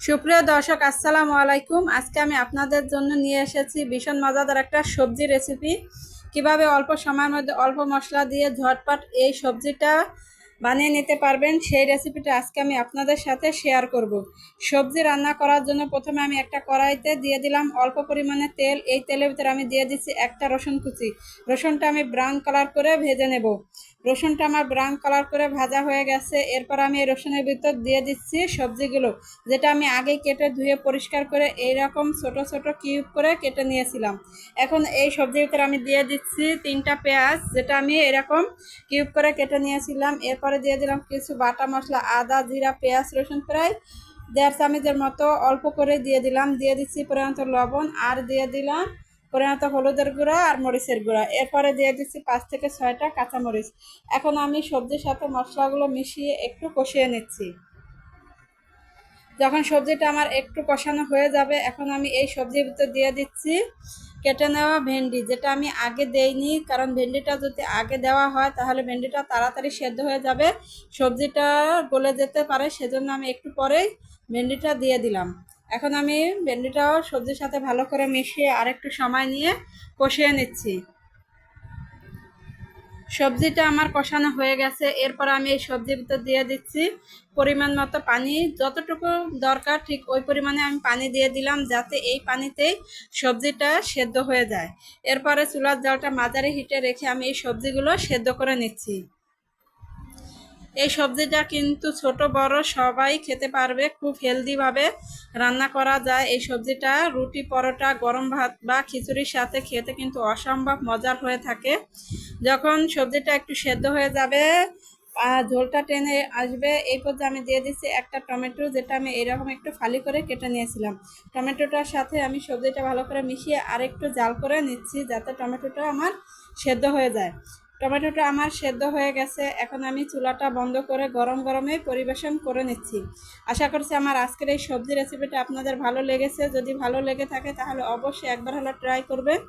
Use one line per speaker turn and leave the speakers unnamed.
সুপ্রিয় দর্শক, আসসালামু আলাইকুম। আজকে আমি আপনাদের জন্য নিয়ে এসেছি ভীষণ মজাদার একটা সবজি রেসিপি। কিভাবে অল্প সময়ের মধ্যে অল্প মশলা দিয়ে ঝটপট এই সবজিটা বানিয়ে নিতে পারবেন, সেই রেসিপিটা আজকে আমি আপনাদের সাথে শেয়ার করব। সবজি রান্না করার জন্য প্রথমে আমি একটা কড়াইতে দিয়ে দিলাম অল্প পরিমাণে তেল। এই তেলের ভিতরে আমি দিয়ে দিচ্ছি একটা রসুন কুচি। রসুনটা আমি ব্রাউন কালার করে ভেজে নেব। রসুনটা আমার ব্রাউন কালার করে ভাজা হয়ে গেছে। এরপর আমি এই রসুনের ভিতর দিয়ে দিচ্ছি সবজিগুলো, যেটা আমি আগেই কেটে ধুয়ে পরিষ্কার করে এইরকম ছোট ছোট কিউব করে কেটে নিয়েছিলাম। এখন এই সবজির ভিতরে আমি দিয়ে দিচ্ছি 3টা পেঁয়াজ, যেটা আমি এরকম কিউব করে কেটে নিয়েছিলাম। এরপরে দিয়ে দিলাম কিছু বাটা মশলা, আদা, জিরা, পেঁয়াজ, রসুন প্রায় 1.5 চামচের মতো অল্প করে দিয়ে দিলাম। দিয়ে দিচ্ছি পরিমাণ লবণ, আর দিয়ে দিলাম পরিমাণ হলুদের গুঁড়া আর মরিচের গুঁড়া। এরপরে দিয়ে দিচ্ছি 5 থেকে 6টা কাঁচামরিচ। এখন আমি সবজির সাথে মশলাগুলো মিশিয়ে একটু কষিয়ে নিচ্ছি। যখন সবজিটা আমার একটু কষানো হয়ে যাবে, এখন আমি এই সবজির ভিতর দিয়ে দিচ্ছি কেটে নেওয়া ভেন্ডি, যেটা আমি আগে দেইনি, কারণ ভেন্ডিটা যদি আগে দেওয়া হয় তাহলে ভেন্ডিটা তাড়াতাড়ি সেদ্ধ হয়ে যাবে, সবজিটা গলে যেতে পারে। সেজন্য আমি একটু পরেই ভেন্ডিটা দিয়ে দিলাম। এখন আমি ভেন্ডিটাও সবজির সাথে ভালো করে মিশিয়ে আরেকটু সময় নিয়ে কষিয়ে নিচ্ছি। সবজিটা আমার কষানো হয়ে গেছে। এরপর আমি এই সবজির ভিতর দিয়ে দিচ্ছি পরিমাণ মতো পানি। যতটুকু দরকার ঠিক ওই পরিমাণে আমি পানি দিয়ে দিলাম, যাতে এই পানিতেই সবজিটা সেদ্ধ হয়ে যায়। এরপরে চুলার জালটা মাঝারি হিটে রেখে আমি এই সবজিগুলো সেদ্ধ করে নিচ্ছি। এই সবজিটা কিন্তু ছোট বড় সবাই খেতে পারবে, খুব হেলদিভাবে রান্না করা যায়। এই সবজিটা রুটি, পরোটা, গরম ভাত বা খিচুড়ির সাথে খেতে কিন্তু অসম্ভব মজার হয়ে থাকে। যখন সবজিটা একটু সেদ্ধ হয়ে যাবে, ঝোলটা টেনে আসবে, এই পর্যায়ে আমি দিয়ে দিচ্ছি একটা টমেটো, যেটা আমি এরকম একটু ফালি করে কেটে নিয়েছিলাম। টমেটোটার সাথে আমি সবজিটা ভালো করে মিশিয়ে আরেকটু জাল করে নিচ্ছি, যাতে টমেটোটা আমার সেদ্ধ হয়ে যায়। টমেটোটা আমার সেদ্ধ হয়ে গেছে। এখন আমি চুলাটা বন্ধ করে গরম গরমে পরিবেশন করে নিচ্ছি। আশা করছি আমার আজকের এই সবজি রেসিপিটা আপনাদের ভালো লেগেছে। যদি ভালো লেগে থাকে তাহলে অবশ্যই একবার হলো ট্রাই করবেন।